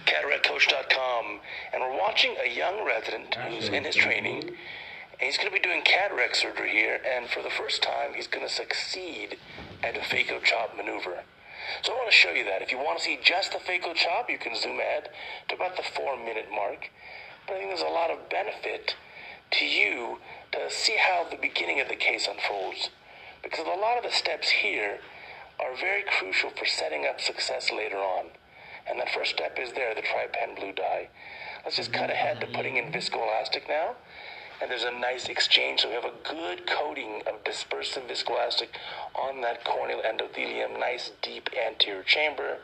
CataractCoach.com, and we're watching a young resident who's in his training, and he's going to be doing cataract surgery here, and for the first time, he's going to succeed at a Phaco chop maneuver. So I want to show you that. If you want to see just the Phaco chop, you can zoom ahead to about the 4-minute mark. But I think there's a lot of benefit to you to see how the beginning of the case unfolds, because a lot of the steps here are very crucial for setting up success later on. And that first step is there, the trypan blue dye. Let's just cut ahead to putting in viscoelastic now. And there's a nice exchange, so we have a good coating of dispersive viscoelastic on that corneal endothelium, nice deep anterior chamber.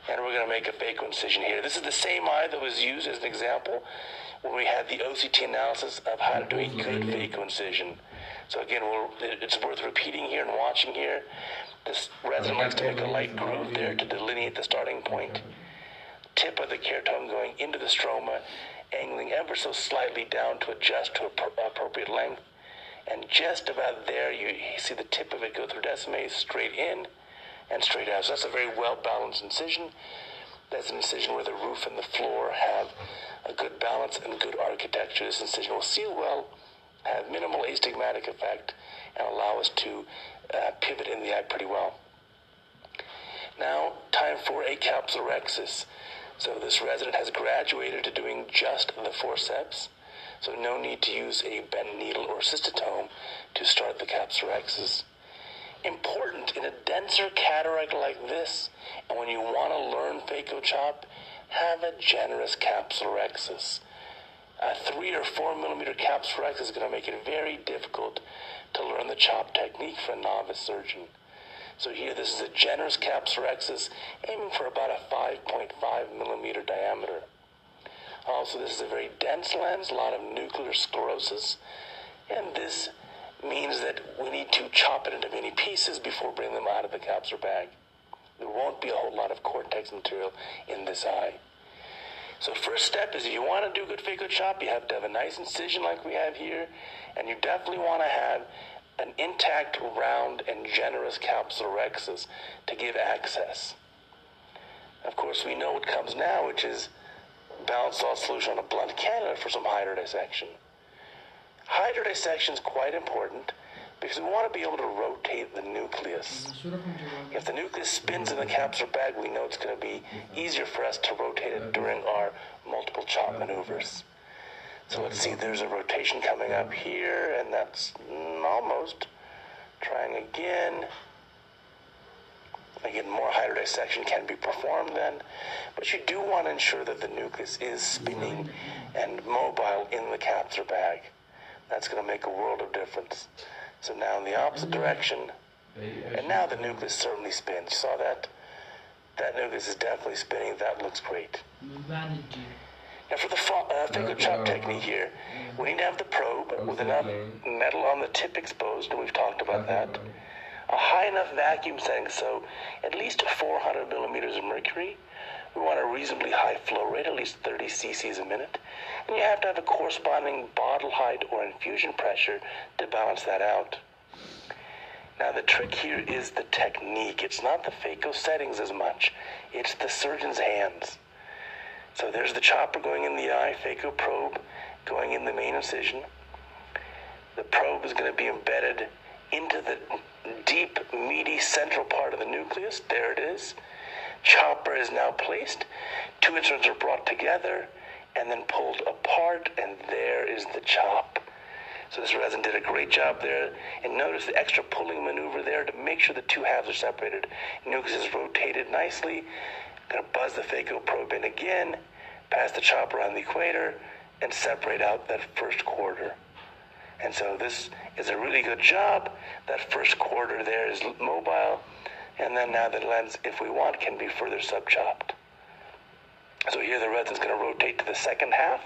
And we're going to make a phaco incision here. This is the same eye that was used as an example when we had the OCT analysis of how to do a good phaco incision. So again, it's worth repeating here and watching here. This resident likes to make a light groove there to delineate the starting point. Tip of the keratome going into the stroma, angling ever so slightly down to adjust to appropriate length. And just about there, you see the tip of it go through Descemet, straight in and straight out. So that's a very well-balanced incision. That's an incision where the roof and the floor have a good balance and good architecture. This incision will seal well, have minimal astigmatic effect, and allow us to pivot in the eye pretty well. Now, time for a capsulorhexis. So this resident has graduated to doing just the forceps, so no need to use a bent needle or cystotome to start the capsulorhexis. Important in a denser cataract like this, and when you want to learn phaco chop, have a generous capsulorhexis. A 3 or 4 millimeter capsulorhexis is going to make it very difficult to learn the chop technique for a novice surgeon. So here, this is a generous capsulorhexis, aiming for about a 5.5 millimeter diameter. Also, this is a very dense lens, a lot of nuclear sclerosis, and this means that we need to chop it into many pieces before bringing them out of the capsular bag. There won't be a whole lot of cortex material in this eye. So first step is, if you want to do good phaco chop, you have to have a nice incision like we have here, and you definitely want to have an intact, round, and generous capsulorhexis to give access. Of course, we know what comes now, which is balanced salt solution on a blunt cannula for some hydro dissection. Hydro dissection is quite important because we want to be able to rotate the nucleus. If the nucleus spins in the capsular bag, we know it's going to be easier for us to rotate it during our multiple chop maneuvers. So let's see, there's a rotation coming up here, and that's almost. Trying again. Again, more hydro dissection can be performed then, but you do want to ensure that the nucleus is spinning and mobile in the capsular bag. That's going to make a world of difference. So now in the opposite direction, and now the nucleus certainly spins. You saw that? That nucleus is definitely spinning. That looks great. Now for the phaco chop technique here, we need to have the probe with enough metal on the tip exposed, and we've talked about that. A high enough vacuum setting, so at least 400 millimeters of mercury. We want a reasonably high flow rate, at least 30 cc's a minute. And you have to have a corresponding bottle height or infusion pressure to balance that out. Now the trick here is the technique. It's not the phaco settings as much. It's the surgeon's hands. So there's the chopper going in the eye, phaco probe going in the main incision. The probe is going to be embedded into the deep, meaty central part of the nucleus. There it is. Chopper is now placed. Two instruments are brought together and then pulled apart, and there is the chop. So this resident did a great job there. And notice the extra pulling maneuver there to make sure the two halves are separated. Nucleus is rotated nicely. Going to buzz the phaco probe in again, pass the chopper around the equator, and separate out that first quarter. And so this is a really good job. That first quarter there is mobile, and then now the lens, if we want, can be further sub-chopped. So here the resin's going to rotate to the second half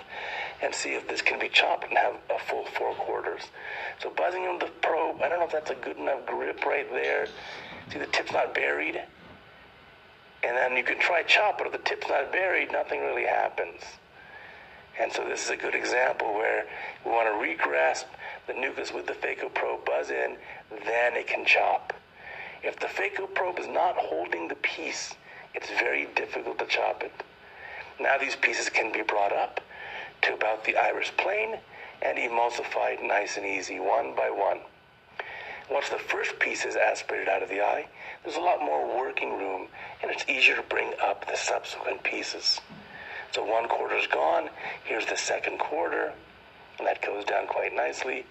and see if this can be chopped and have a full 4 quarters. So buzzing in the probe, I don't know if that's a good enough grip right there. See, the tip's not buried. And then you can try chop, but if the tip's not buried, nothing really happens. And so this is a good example where we want to re-grasp the nucleus with the phaco probe, buzz in, then it can chop. If the phaco probe is not holding the piece, it's very difficult to chop it. Now these pieces can be brought up to about the iris plane and emulsified nice and easy, one by one. Once the first piece is aspirated out of the eye, there's a lot more working room, and it's easier to bring up the subsequent pieces. So one quarter is gone, here's the second quarter, and that goes down quite nicely.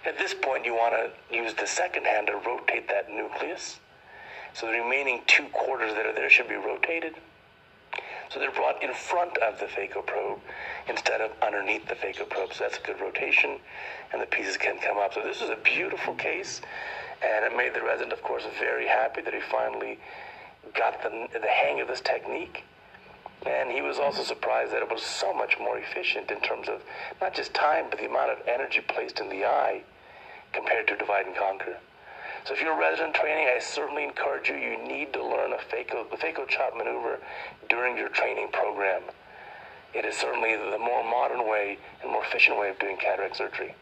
At this point, you want to use the second hand to rotate that nucleus. So the remaining 2 quarters that are there should be rotated. So they're brought in front of the phaco probe instead of underneath the phaco probe. So that's a good rotation, and the pieces can come up. So this is a beautiful case, and it made the resident, of course, very happy that he finally got the hang of this technique. And he was also surprised that it was so much more efficient in terms of not just time, but the amount of energy placed in the eye compared to divide and conquer. So if you're resident training, I certainly encourage you, you need to learn the phaco chop maneuver during your training program. It is certainly the more modern way and more efficient way of doing cataract surgery.